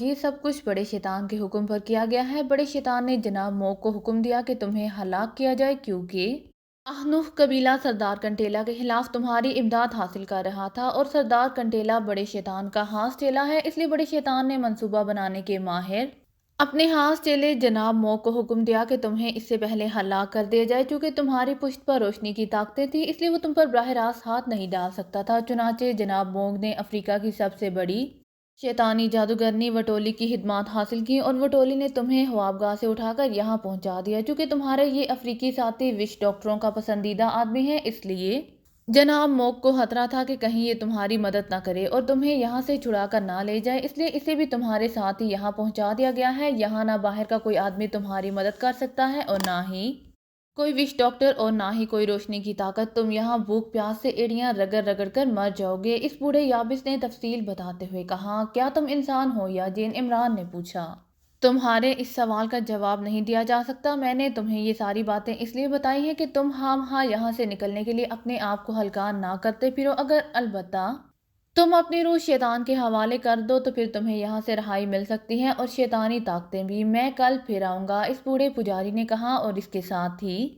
یہ سب کچھ بڑے شیطان کے حکم پر کیا گیا ہے۔ بڑے شیطان نے جناب موک کو حکم دیا کہ تمہیں ہلاک کیا جائے، کیونکہ احنوف قبیلہ سردار کنٹیلا کے خلاف تمہاری امداد حاصل کر رہا تھا، اور سردار کنٹیلا بڑے شیطان کا ہاتھ چیلا ہے۔ اس لیے بڑے شیطان نے منصوبہ بنانے کے ماہر اپنے ہاتھ چیلے جناب موک کو حکم دیا کہ تمہیں اس سے پہلے ہلاک کر دیا جائے، چونکہ تمہاری پشت پر روشنی کی طاقتیں تھیں، اس لیے وہ تم پر براہ راست ہاتھ نہیں ڈال سکتا تھا۔ چنانچہ جناب موک نے افریقہ کی سب سے بڑی شیطانی جادوگرنی وٹولی کی خدمات حاصل کی، اور وٹولی نے تمہیں خوابگاہ سے اٹھا کر یہاں پہنچا دیا۔ چونکہ تمہارے یہ افریقی ساتھی وش ڈاکٹروں کا پسندیدہ آدمی ہے، اس لیے جناب موک کو خطرہ تھا کہ کہیں یہ تمہاری مدد نہ کرے اور تمہیں یہاں سے چھڑا کر نہ لے جائے، اس لیے اسے بھی تمہارے ساتھ ہی یہاں پہنچا دیا گیا ہے۔ یہاں نہ باہر کا کوئی آدمی تمہاری مدد کر سکتا ہے، اور نہ ہی کوئی وش ڈاکٹر، اور نہ ہی کوئی روشنی کی طاقت۔ تم یہاں بھوک پیاس سے ایڑیاں رگڑ رگڑ کر مر جاؤ گے۔ اس بوڑھے یابس نے تفصیل بتاتے ہوئے کہا، کیا تم انسان ہو یا جن؟ عمران نے پوچھا۔ تمہارے اس سوال کا جواب نہیں دیا جا سکتا۔ میں نے تمہیں یہ ساری باتیں اس لیے بتائی ہیں کہ تم ہاں یہاں سے نکلنے کے لیے اپنے آپ کو ہلکا نہ کرتے پھرو۔ اگر البتہ تم اپنی روح شیطان کے حوالے کر دو تو پھر تمہیں یہاں سے رہائی مل سکتی ہے، اور شیطانی طاقتیں بھی۔ میں کل پھر آؤں گا، اس بوڑھے پجاری نے کہا، اور اس کے ساتھ ہی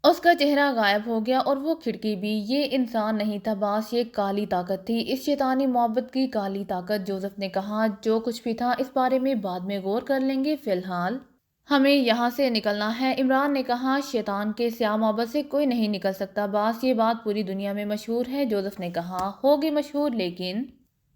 اس کا چہرہ غائب ہو گیا، اور وہ کھڑکی بھی۔ یہ انسان نہیں تھا باس، یہ کالی طاقت تھی، اس شیطانی محبت کی کالی طاقت۔ جوزف نے کہا، جو کچھ بھی تھا اس بارے میں بعد میں غور کر لیں گے، فی الحال ہمیں یہاں سے نکلنا ہے۔ عمران نے کہا، شیطان کے سیاہ محبت سے کوئی نہیں نکل سکتا باس، یہ بات پوری دنیا میں مشہور ہے۔ جوزف نے کہا، ہوگی مشہور، لیکن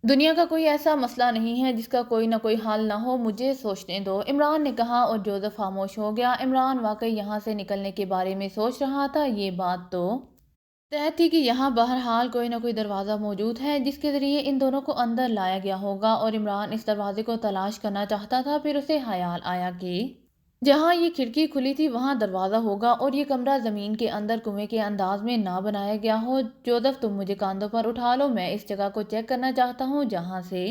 دنیا کا کوئی ایسا مسئلہ نہیں ہے جس کا کوئی نہ کوئی حل نہ ہو، مجھے سوچنے دو، عمران نے کہا، اور جوزف خاموش ہو گیا۔ عمران واقعی یہاں سے نکلنے کے بارے میں سوچ رہا تھا۔ یہ بات تو طے تھی کہ یہاں بہرحال کوئی نہ کوئی دروازہ موجود ہے جس کے ذریعے ان دونوں کو اندر لایا گیا ہوگا، اور عمران اس دروازے کو تلاش کرنا چاہتا تھا۔ پھر اسے خیال آیا کہ جہاں یہ کھڑکی کھلی تھی وہاں دروازہ ہوگا، اور یہ کمرہ زمین کے اندر کنویں کے انداز میں نہ بنایا گیا ہو۔ جوزف، تم مجھے کاندھوں پر اٹھا لو، میں اس جگہ کو چیک کرنا چاہتا ہوں جہاں سے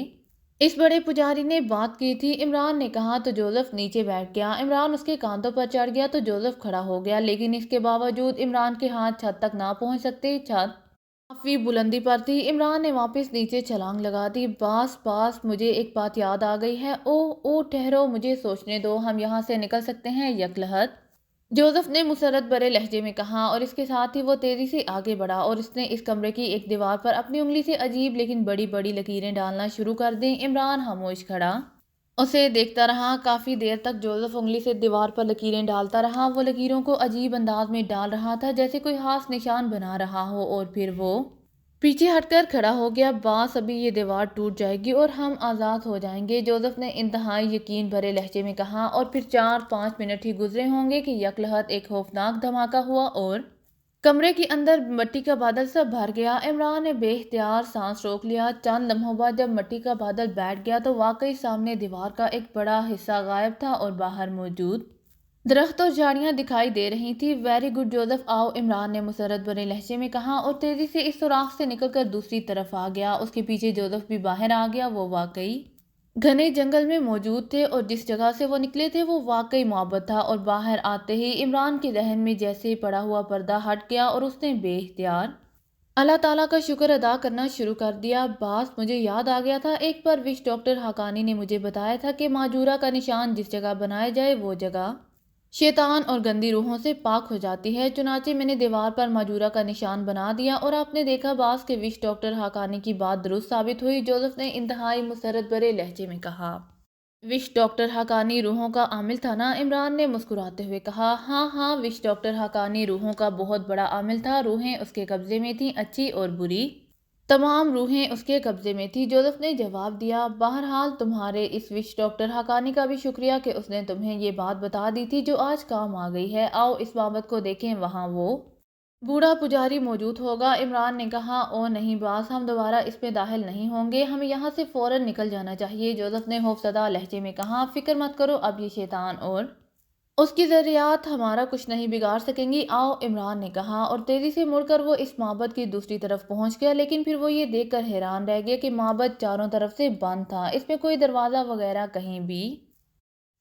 اس بڑے پجاری نے بات کی تھی، عمران نے کہا۔ تو جوزف نیچے بیٹھ گیا۔ عمران اس کے کاندھوں پر چڑھ گیا تو جوزف کھڑا ہو گیا، لیکن اس کے باوجود عمران کے ہاتھ چھت تک نہ پہنچ سکتے، چھت کافی بلندی پر تھی۔ عمران نے واپس نیچے چھلانگ لگا دی۔ باس، مجھے ایک بات یاد آ گئی ہے۔ اوہ ٹھہرو، مجھے سوچنے دو، ہم یہاں سے نکل سکتے ہیں یک لحظ، جوزف نے مسرت بھرے لہجے میں کہا، اور اس کے ساتھ ہی وہ تیزی سے آگے بڑھا، اور اس نے اس کمرے کی ایک دیوار پر اپنی انگلی سے عجیب لیکن بڑی بڑی لکیریں ڈالنا شروع کر دیں۔ عمران خاموش کھڑا اسے دیکھتا رہا۔ کافی دیر تک جوزف انگلی سے دیوار پر لکیریں ڈالتا رہا۔ وہ لکیروں کو عجیب انداز میں ڈال رہا تھا، جیسے کوئی خاص نشان بنا رہا ہو، اور پھر وہ پیچھے ہٹ کر کھڑا ہو گیا۔ باس، ابھی یہ دیوار ٹوٹ جائے گی اور ہم آزاد ہو جائیں گے، جوزف نے انتہائی یقین بھرے لہجے میں کہا، اور پھر 4-5 منٹ ہی گزرے ہوں گے کہ یک لحظ ایک خوفناک دھماکہ ہوا، اور کمرے کے اندر مٹی کا بادل سا بھر گیا۔ عمران نے بے اختیار سانس روک لیا۔ چند لمحوں بعد جب مٹی کا بادل بیٹھ گیا تو واقعی سامنے دیوار کا ایک بڑا حصہ غائب تھا، اور باہر موجود درخت اور جھاڑیاں دکھائی دے رہی تھی۔ ویری گڈ جوزف، آؤ، عمران نے مسرت بھرے لہجے میں کہا، اور تیزی سے اس سوراخ سے نکل کر دوسری طرف آ گیا۔ اس کے پیچھے جوزف بھی باہر آ گیا۔ وہ واقعی گھنے جنگل میں موجود تھے، اور جس جگہ سے وہ نکلے تھے وہ واقعی معبد تھا، اور باہر آتے ہی عمران کے ذہن میں جیسے پڑا ہوا پردہ ہٹ گیا، اور اس نے بے اختیار اللہ تعالیٰ کا شکر ادا کرنا شروع کر دیا۔ باس، مجھے یاد آ گیا تھا، ایک بار وش ڈاکٹر حقانی نے مجھے بتایا تھا کہ ماجورا کا نشان جس جگہ بنایا جائے وہ جگہ شیطان اور گندی روحوں سے پاک ہو جاتی ہے۔ چنانچہ میں نے دیوار پر ماجورا کا نشان بنا دیا، اور آپ نے دیکھا باس کہ وش ڈاکٹر حقانی کی بات درست ثابت ہوئی، جوزف نے انتہائی مسرت بھرے لہجے میں کہا۔ وش ڈاکٹر حقانی روحوں کا عامل تھا نا؟ عمران نے مسکراتے ہوئے کہا، ہاں، وش ڈاکٹر حقانی روحوں کا بہت بڑا عامل تھا۔ روحیں اس کے قبضے میں تھیں، اچھی اور بری تمام روحیں اس کے قبضے میں تھی، جوزف نے جواب دیا۔ بہرحال تمہارے اس وش ڈاکٹر حقانی کا بھی شکریہ کہ اس نے تمہیں یہ بات بتا دی تھی جو آج کام آ گئی ہے۔ آؤ اس بابت کو دیکھیں، وہاں وہ بوڑھا پجاری موجود ہوگا۔ عمران نے کہا، او نہیں باس، ہم دوبارہ اس میں داخل نہیں ہوں گے، ہمیں یہاں سے فوراً نکل جانا چاہیے، جوزف نے خوفزدہ لہجے میں کہا۔ فکر مت کرو، اب یہ شیطان اور اس کی ذریات ہمارا کچھ نہیں بگاڑ سکیں گی، آؤ، عمران نے کہا، اور تیزی سے مڑ کر وہ اس معبد کی دوسری طرف پہنچ گیا، لیکن پھر وہ یہ دیکھ کر حیران رہ گیا کہ معبد چاروں طرف سے بند تھا، اس میں کوئی دروازہ وغیرہ کہیں بھی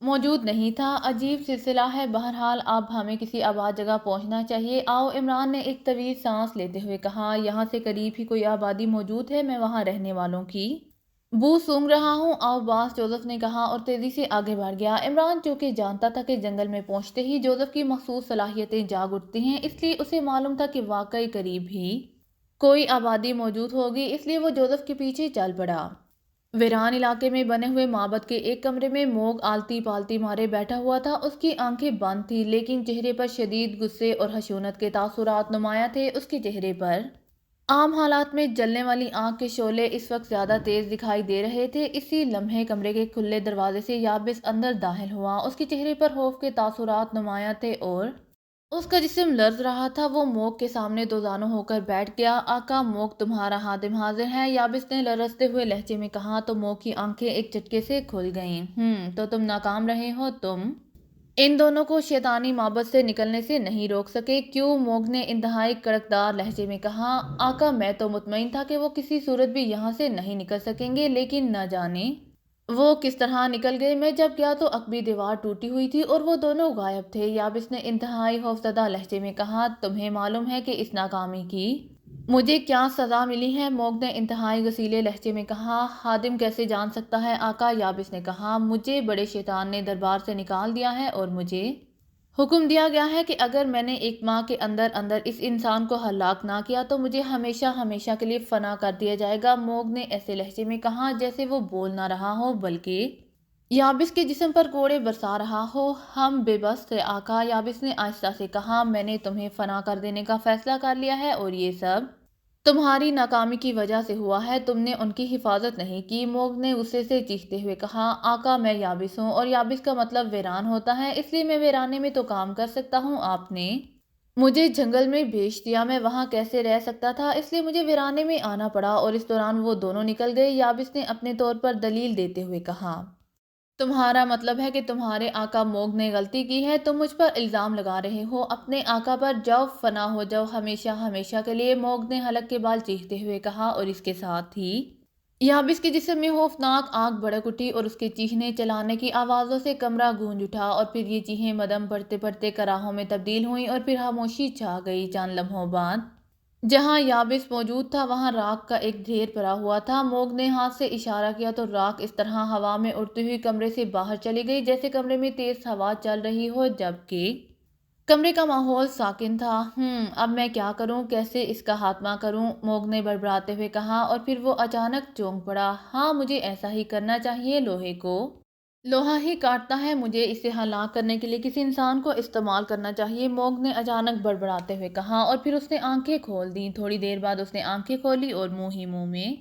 موجود نہیں تھا۔ عجیب سلسلہ ہے، بہرحال اب ہمیں کسی آباد جگہ پہنچنا چاہیے۔ آؤ، عمران نے ایک طویل سانس لیتے ہوئے کہا، یہاں سے قریب ہی کوئی آبادی موجود ہے، میں وہاں رہنے والوں کی بو سونگھ رہا ہوں۔ آؤ باس، جوزف نے کہا اور تیزی سے آگے بڑھ گیا۔ عمران چونکہ جانتا تھا کہ جنگل میں پہنچتے ہی جوزف کی مخصوص صلاحیتیں جاگ اٹھتی ہیں، اس لیے اسے معلوم تھا کہ واقعی قریب ہی کوئی آبادی موجود ہوگی، اس لیے وہ جوزف کے پیچھے چل پڑا۔ ویران علاقے میں بنے ہوئے معبد کے ایک کمرے میں موگ آلتی پالتی مارے بیٹھا ہوا تھا۔ اس کی آنکھیں بند تھیں، لیکن چہرے پر شدید غصے اور خشونت کے تاثرات نمایاں تھے۔ اس کے چہرے پر عام حالات میں جلنے والی آنکھ کے شعلے اس وقت زیادہ تیز دکھائی دے رہے تھے۔ اسی لمحے کمرے کے کھلے دروازے سے یابس اندر داخل ہوا۔ اس کے چہرے پر خوف کے تاثرات نمایاں تھے اور اس کا جسم لرز رہا تھا۔ وہ موگ کے سامنے دوزانوں ہو کر بیٹھ گیا۔ آقا، موگ تمہارا خادم حاضر ہے، یابس نے لرزتے ہوئے لہجے میں کہا تو موگ کی آنکھیں ایک جھٹکے سے کھل گئیں۔ تو تم ناکام رہے ہو، تم ان دونوں کو شیطانی معبد سے نکلنے سے نہیں روک سکے، کیوں؟ موگ نے انتہائی کڑکدار لہجے میں کہا۔ آقا، میں تو مطمئن تھا کہ وہ کسی صورت بھی یہاں سے نہیں نکل سکیں گے، لیکن نہ جانے وہ کس طرح نکل گئے۔ میں جب گیا تو عقبی دیوار ٹوٹی ہوئی تھی اور وہ دونوں غائب تھے، یابس نے انتہائی خوفزدہ لہجے میں کہا۔ تمہیں معلوم ہے کہ اس ناکامی کی مجھے کیا سزا ملی ہے؟ موگ نے انتہائی غصیلے لہجے میں کہا۔ خادم کیسے جان سکتا ہے آقا، یابس نے کہا۔ مجھے بڑے شیطان نے دربار سے نکال دیا ہے اور مجھے حکم دیا گیا ہے کہ اگر میں نے 1 ماہ کے اندر اندر اس انسان کو ہلاک نہ کیا تو مجھے ہمیشہ ہمیشہ کے لیے فنا کر دیا جائے گا۔ موگ نے ایسے لہجے میں کہا جیسے وہ بول نہ رہا ہو بلکہ یابس کے جسم پر کوڑے برسا رہا ہو۔ ہم بے بس تھے آقا، یابس نے آہستہ سے کہا۔ میں نے تمہیں فنا کر دینے کا فیصلہ کر لیا ہے اور یہ سب تمہاری ناکامی کی وجہ سے ہوا ہے، تم نے ان کی حفاظت نہیں کی۔ موگ نے غصے سے چیختے ہوئے کہا۔ آقا، میں یابس ہوں اور یابس کا مطلب ویران ہوتا ہے، اس لیے میں ویرانے میں تو کام کر سکتا ہوں۔ آپ نے مجھے جنگل میں بھیج دیا، میں وہاں کیسے رہ سکتا تھا، اس لیے مجھے ویرانے میں آنا پڑا اور اس دوران وہ دونوں نکل گئے۔ یابس نے اپنے طور پر دلیل دیتے ہوئے کہا۔ تمہارا مطلب ہے کہ تمہارے آقا موگ نے غلطی کی ہے، تم مجھ پر الزام لگا رہے ہو اپنے آقا پر۔ جاؤ، فنا ہو جاؤ ہمیشہ ہمیشہ کے لیے، موگ نے حلق کے بال چیختے ہوئے کہا اور اس کے ساتھ ہی یابس کے جسم میں خوفناک آگ بھڑک اٹھی اور اس کے چیخنے چلانے کی آوازوں سے کمرہ گونج اٹھا اور پھر یہ چیخیں مدھم پڑھتے پڑھتے کراہوں میں تبدیل ہوئیں اور پھر خاموشی چھا گئی۔ چند لمحوں بعد جہاں یابس موجود تھا وہاں راکھ کا ایک ڈھیر پڑا ہوا تھا۔ موگ نے ہاتھ سے اشارہ کیا تو راکھ اس طرح ہوا میں اڑتی ہوئی کمرے سے باہر چلی گئی جیسے کمرے میں تیز ہوا چل رہی ہو، جبکہ کمرے کا ماحول ساکن تھا۔ اب میں کیا کروں، کیسے اس کا خاتمہ کروں، موگ نے بڑبڑاتے ہوئے کہا اور پھر وہ اچانک چونک پڑا۔ ہاں، مجھے ایسا ہی کرنا چاہیے، لوہے کو لوہا ہی کاٹتا ہے، مجھے اسے ہلاک کرنے کے لیے کسی انسان کو استعمال کرنا چاہیے، موگ نے اچانک بڑبڑاتے ہوئے کہا اور پھر اس نے آنکھیں کھول دیں۔ تھوڑی دیر بعد اس نے آنکھیں کھولی اور منہ ہی منہ میں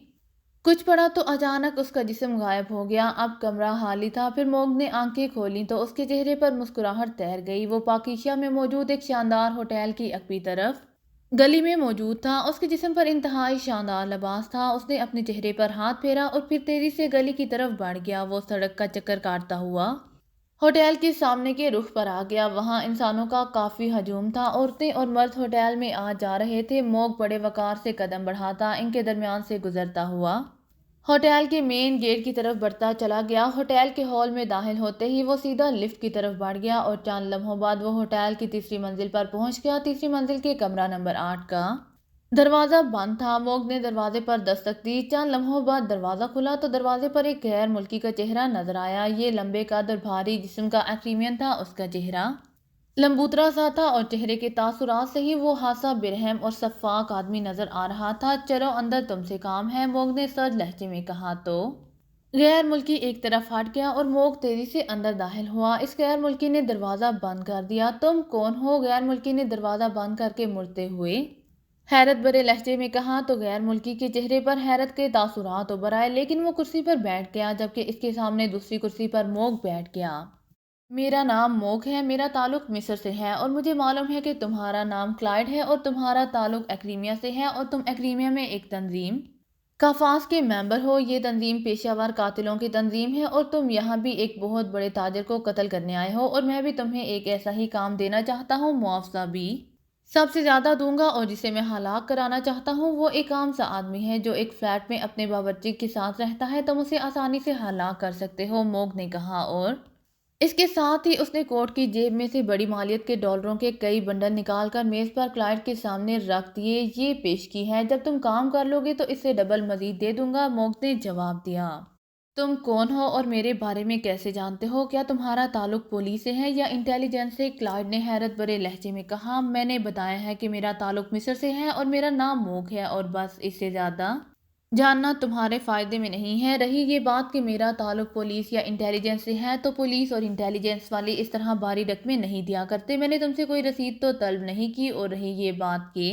کچھ پڑا تو اچانک اس کا جسم غائب ہو گیا۔ اب کمرہ خالی تھا۔ پھر موگ نے آنکھیں کھولیں تو اس کے چہرے پر مسکراہٹ تیر گئی۔ وہ پاکیشہ میں موجود ایک شاندار ہوٹل کی عقبی طرف گلی میں موجود تھا۔ اس کے جسم پر انتہائی شاندار لباس تھا۔ اس نے اپنے چہرے پر ہاتھ پھیرا اور پھر تیزی سے گلی کی طرف بڑھ گیا۔ وہ سڑک کا چکر کاٹتا ہوا ہوٹل کے سامنے کے رخ پر آ گیا۔ وہاں انسانوں کا کافی ہجوم تھا، عورتیں اور مرد ہوٹل میں آ جا رہے تھے۔ موگ بڑے وقار سے قدم بڑھاتا ان کے درمیان سے گزرتا ہوا ہوٹل کے مین گیٹ کی طرف بڑھتا چلا گیا۔ ہوٹل کے ہال میں داخل ہوتے ہی وہ سیدھا لفٹ کی طرف بڑھ گیا اور چند لمحوں بعد وہ ہوٹل کی تیسری منزل پر پہنچ گیا۔ تیسری منزل کے کمرہ نمبر 8 کا دروازہ بند تھا۔ موگ نے دروازے پر دستک دی۔ چند لمحوں بعد دروازہ کھلا تو دروازے پر ایک غیر ملکی کا چہرہ نظر آیا۔ یہ لمبے قد اور بھاری جسم کا ایکریمین تھا۔ اس کا چہرہ لمبوترا سا تھا اور چہرے کے تاثرات سے ہی وہ خاصا برہم اور شفاق آدمی نظر آ رہا تھا۔ چلو اندر، تم سے کام ہے، موگ نے سرد لہجے میں کہا تو غیر ملکی ایک طرف ہٹ گیا اور موگ تیزی سے اندر داخل ہوا۔ اس غیر ملکی نے دروازہ بند کر دیا۔ تم کون ہو؟ غیر ملکی نے دروازہ بند کر کے مڑتے ہوئے حیرت بھرے لہجے میں کہا تو غیر ملکی کے چہرے پر حیرت کے تاثرات ابھر آئے، لیکن وہ کرسی پر بیٹھ گیا جبکہ اس کے سامنے دوسری کرسی پر موگ بیٹھ گیا۔ میرا نام موگ ہے، میرا تعلق مصر سے ہے اور مجھے معلوم ہے کہ تمہارا نام کلائڈ ہے اور تمہارا تعلق ایکریمیا سے ہے اور تم ایکریمیا میں ایک تنظیم کافاس کے ممبر ہو۔ یہ تنظیم پیشہ ور قاتلوں کی تنظیم ہے اور تم یہاں بھی ایک بہت بڑے تاجر کو قتل کرنے آئے ہو اور میں بھی تمہیں ایک ایسا ہی کام دینا چاہتا ہوں، معاوضہ بھی سب سے زیادہ دوں گا، اور جسے میں ہلاک کرانا چاہتا ہوں وہ ایک عام سا آدمی ہے جو ایک فلیٹ میں اپنے باورچی کے ساتھ رہتا ہے، تم اسے آسانی سے ہلاک کر سکتے ہو، موگ نے کہا اور اس کے ساتھ ہی اس نے کوٹ کی جیب میں سے بڑی مالیت کے ڈالروں کے کئی بنڈل نکال کر میز پر کلائڈ کے سامنے رکھ دیے۔ یہ پیشگی ہے، جب تم کام کر لو گے تو اس سے ڈبل مزید دے دوں گا، موگ نے جواب دیا۔ تم کون ہو اور میرے بارے میں کیسے جانتے ہو؟ کیا تمہارا تعلق پولیس سے ہے یا انٹیلیجنس سے؟ کلائڈ نے حیرت بھرے لہجے میں کہا، میں نے بتایا ہے کہ میرا تعلق مصر سے ہے اور میرا نام موگ ہے، اور بس، اس سے زیادہ جاننا تمہارے فائدے میں نہیں ہے۔ رہی یہ بات کہ میرا تعلق پولیس یا انٹیلیجنس سے ہے، تو پولیس اور انٹیلیجنس والے اس طرح باری رقمیں نہیں دیا کرتے۔ میں نے تم سے کوئی رسید تو طلب نہیں کی، اور رہی یہ بات کہ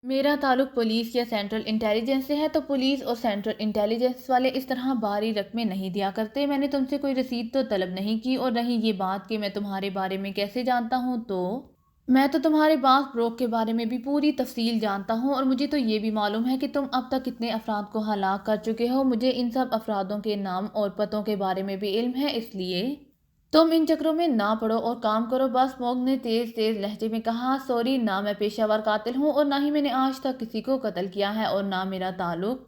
میرا تعلق پولیس یا سینٹرل انٹیلیجنس سے ہے، تو پولیس اور سینٹرل انٹیلیجنس والے اس طرح باری رقمیں نہیں دیا کرتے۔ میں نے تم سے کوئی رسید تو طلب نہیں کی، اور رہی یہ بات کہ میں تمہارے بارے میں کیسے جانتا ہوں، تو میں تو تمہارے باس بروک کے بارے میں بھی پوری تفصیل جانتا ہوں، اور مجھے تو یہ بھی معلوم ہے کہ تم اب تک کتنے افراد کو ہلاک کر چکے ہو۔ مجھے ان سب افرادوں کے نام اور پتوں کے بارے میں بھی علم ہے، اس لیے تم ان چکروں میں نہ پڑو اور کام کرو بس، موگ نے تیز تیز لہجے میں کہا۔ سوری، نہ میں پیشہ ور قاتل ہوں اور نہ ہی میں نے آج تک کسی کو قتل کیا ہے، اور نہ میرا تعلق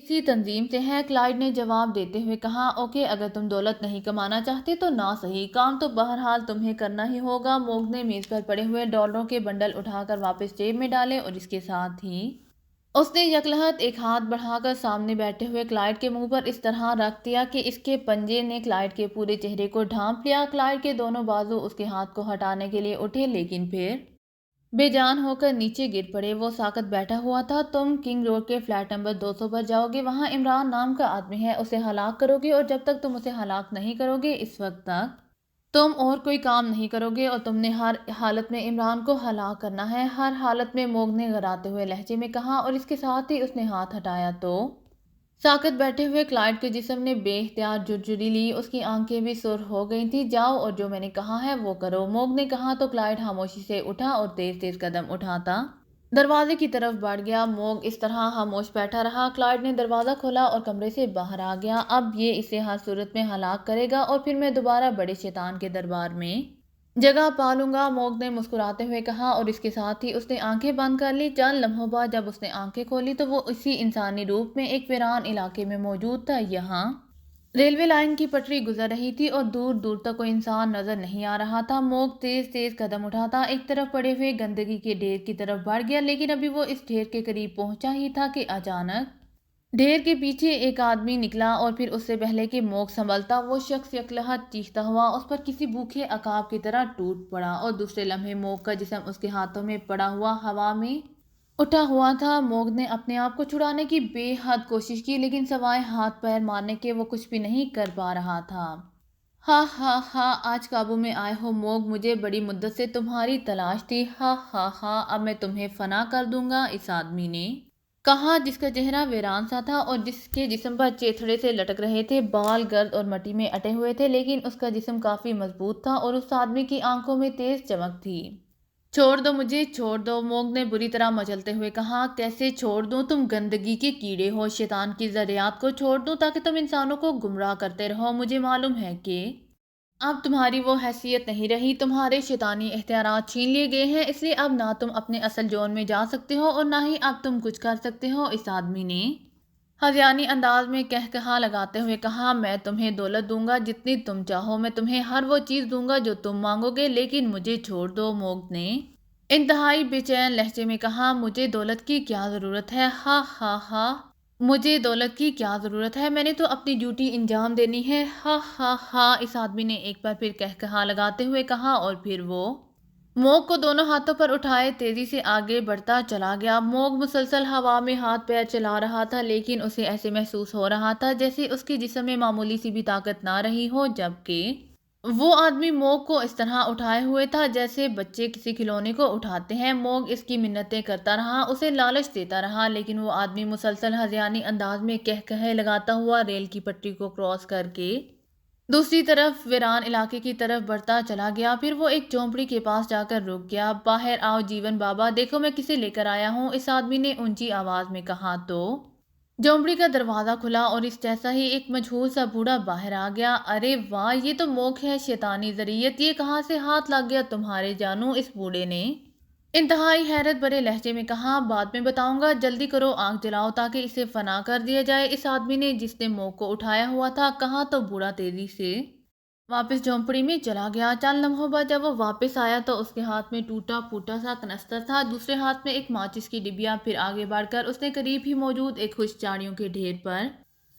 کسی تنظیم سے ہے، کلائڈ نے جواب دیتے ہوئے کہا۔ اوکے، اگر تم دولت نہیں کمانا چاہتے تو نہ صحیح، کام تو بہرحال تمہیں کرنا ہی ہوگا۔ موگ نے میز پر پڑے ہوئے ڈالروں کے بنڈل اٹھا کر واپس جیب میں ڈالے، اور اس کے ساتھ ہی اس نے یکلہت ایک ہاتھ بڑھا کر سامنے بیٹھے ہوئے کلائڈ کے منہ پر اس طرح رکھ دیا کہ اس کے پنجے نے کلائڈ کے پورے چہرے کو ڈھانپ لیا۔ کلائڈ کے دونوں بازو اس کے ہاتھ کو ہٹانے کے لیے اٹھے، لیکن پھر بے جان ہو کر نیچے گر پڑے۔ وہ ساکت بیٹھا ہوا تھا۔ تم کنگ روڈ کے فلیٹ نمبر 200 پر جاؤ گے، وہاں عمران نام کا آدمی ہے، اسے ہلاک کرو گے، اور جب تک تم اسے ہلاک نہیں کرو گے اس وقت تک تم اور کوئی کام نہیں کرو گے، اور تم نے ہر حالت میں عمران کو ہلاک کرنا ہے، ہر حالت میں، موگ نے غراتے ہوئے لہجے میں کہا، اور اس کے ساتھ ہی اس نے ہاتھ ہٹایا تو ساکت بیٹھے ہوئے کلائڈ کے جسم نے بے اختیار جھرجھری لی، اس کی آنکھیں بھی سرخ ہو گئی تھیں۔ جاؤ اور جو میں نے کہا ہے وہ کرو، موگ نے کہا تو کلائڈ خاموشی سے اٹھا اور تیز تیز قدم اٹھاتا دروازے کی طرف بڑھ گیا۔ موگ اس طرح خاموش بیٹھا رہا۔ کلائڈ نے دروازہ کھولا اور کمرے سے باہر آ گیا۔ اب یہ اسے ہر صورت میں ہلاک کرے گا، اور پھر میں دوبارہ بڑے شیطان کے دربار میں جگہ پا لوں گا، موگ نے مسکراتے ہوئے کہا، اور اس کے ساتھ ہی اس نے آنکھیں بند کر لی۔ چند لمحوں بعد جب اس نے آنکھیں کھولی تو وہ اسی انسانی روپ میں ایک ویران علاقے میں موجود تھا۔ یہاں ریلوے لائن کی پٹری گزر رہی تھی اور دور دور تک کوئی انسان نظر نہیں آ رہا تھا۔ موگ تیز تیز قدم اٹھاتا ایک طرف پڑے ہوئے گندگی کے ڈھیر کی طرف بڑھ گیا، لیکن ابھی وہ اس ڈھیر کے قریب پہنچا ہی تھا کہ اچانک ڈھیر کے پیچھے ایک آدمی نکلا، اور پھر اس سے پہلے کہ موگ سنبھلتا، وہ شخص یکلہت چیختا ہوا اس پر کسی بھوکے عقاب کی طرح ٹوٹ پڑا، اور دوسرے لمحے موگ کا جسم اس کے ہاتھوں میں پڑا ہوا ہوا میں اٹھا ہوا تھا۔ موگ نے اپنے آپ کو چھڑانے کی بے حد کوشش کی، لیکن سوائے ہاتھ پیر مارنے کے وہ کچھ بھی نہیں کر پا رہا تھا۔ ہا ہا ہا، آج قابو میں آئے ہو موگ، مجھے بڑی مدت سے تمہاری تلاش تھی، ہا ہا ہا، اب میں تمہیں فنا کر دوں گا، اس آدمی نے کہا، جس کا چہرہ ویران سا تھا اور جس کے جسم پر چیتھڑے سے لٹک رہے تھے، بال گرد اور مٹی میں اٹے ہوئے تھے، لیکن اس کا جسم کافی مضبوط تھا اور اس آدمی کی آنکھوں میں تیز چمک تھی۔ چھوڑ دو مجھے، چھوڑ دو، موگ نے بری طرح مچلتے ہوئے کہا۔ کیسے چھوڑ دوں؟ تم گندگی کے کیڑے ہو، شیطان کی ذریات کو چھوڑ دوں تاکہ تم انسانوں کو گمراہ کرتے رہو؟ مجھے معلوم ہے کہ اب تمہاری وہ حیثیت نہیں رہی، تمہارے شیطانی اختیارات چھین لیے گئے ہیں، اس لیے اب نہ تم اپنے اصل جون میں جا سکتے ہو اور نہ ہی اب تم کچھ کر سکتے ہو، اس آدمی نے ہذیانی انداز میں قہقہا لگاتے ہوئے کہا۔ میں تمہیں دولت دوں گا جتنی تم چاہو، میں تمہیں ہر وہ چیز دوں گا جو تم مانگو گے، لیکن مجھے چھوڑ دو، موگ نے انتہائی بے چین لہجے میں کہا۔ مجھے دولت کی کیا ضرورت ہے، ہا ہا ہا، مجھے دولت کی کیا ضرورت ہے، میں نے تو اپنی ڈیوٹی انجام دینی ہے، ہا ہا ہا، اس آدمی نے ایک بار پھر قہقہا لگاتے ہوئے کہا، اور پھر وہ موگ کو دونوں ہاتھوں پر اٹھائے تیزی سے آگے بڑھتا چلا گیا۔ موگ مسلسل ہوا میں ہاتھ پیر چلا رہا تھا، لیکن اسے ایسے محسوس ہو رہا تھا جیسے اس کے جسم میں معمولی سی بھی طاقت نہ رہی ہو، جبکہ وہ آدمی موگ کو اس طرح اٹھائے ہوئے تھا جیسے بچے کسی کھلونے کو اٹھاتے ہیں۔ موگ اس کی منتیں کرتا رہا، اسے لالچ دیتا رہا، لیکن وہ آدمی مسلسل ہذیانی انداز میں قہقہے لگاتا ہوا ریل کی پٹری کو کراس کر کے دوسری طرف ویران علاقے کی طرف بڑھتا چلا گیا۔ پھر وہ ایک جھونپڑی کے پاس جا کر رک گیا۔ باہر آؤ جیون بابا، دیکھو میں کسے لے کر آیا ہوں، اس آدمی نے اونچی آواز میں کہا تو جھونپڑی کا دروازہ کھلا اور اس جیسا ہی ایک مجہول سا بوڑھا باہر آ گیا۔ ارے واہ، یہ تو موگ ہے، شیطانی ذریت، یہ کہاں سے ہاتھ لگ گیا تمہارے جانو، اس بوڑھے نے انتہائی حیرت بھرے لہجے میں کہا۔ بعد میں بتاؤں گا، جلدی کرو، آنکھ جلاؤ تاکہ اسے فنا کر دیا جائے، اس آدمی نے جس نے موگ کو اٹھایا ہوا تھا کہا تو بوڑھا تیزی سے واپس جھونپڑی میں چلا گیا۔ چند لمحوں بعد جب وہ واپس آیا تو اس کے ہاتھ میں ٹوٹا پھوٹا سا کنستر تھا، دوسرے ہاتھ میں ایک ماچس کی ڈبیا۔ پھر آگے بڑھ کر اس نے قریب ہی موجود ایک خشک چاڑیوں کے ڈھیر پر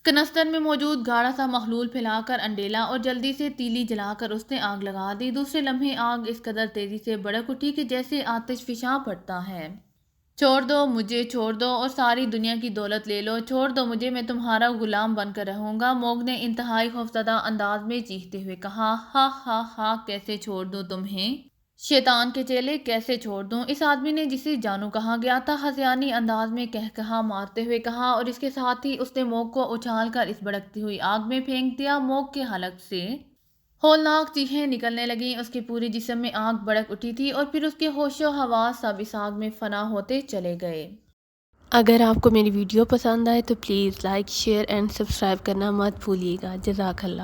کنستر میں موجود گاڑھا سا محلول پھیلا کر انڈیلا اور جلدی سے تیلی جلا کر اس نے آگ لگا دی۔ دوسرے لمحے آگ اس قدر تیزی سے بھڑک اٹھی کہ جیسے آتش فشاں پڑتا ہے۔ چھوڑ دو مجھے، چھوڑ دو اور ساری دنیا کی دولت لے لو، چھوڑ دو مجھے، میں تمہارا غلام بن کر رہوں گا، موگ نے انتہائی خوفزدہ انداز میں چیختے ہوئے کہا۔ ہا ہا ہا، کیسے چھوڑ دوں تمہیں شیطان کے چیلے، کیسے چھوڑ دوں؟ اس آدمی نے جسے جانو کہا گیا تھا ہذیانی انداز میں کہا مارتے ہوئے کہا، اور اس کے ساتھ ہی اس نے موگ کو اچھال کر اس بھڑکتی ہوئی آگ میں پھینک دیا۔ موگ کے حلق سے ہولناک چیخیں نکلنے لگیں، اس کے پورے جسم میں آگ بھڑک اٹھی تھی اور پھر اس کے ہوش و حواس سب اس آگ میں فنا ہوتے چلے گئے۔ اگر آپ کو میری ویڈیو پسند آئے تو please like, share and subscribe کرنا مت بھولیے گا۔ جزاک اللہ۔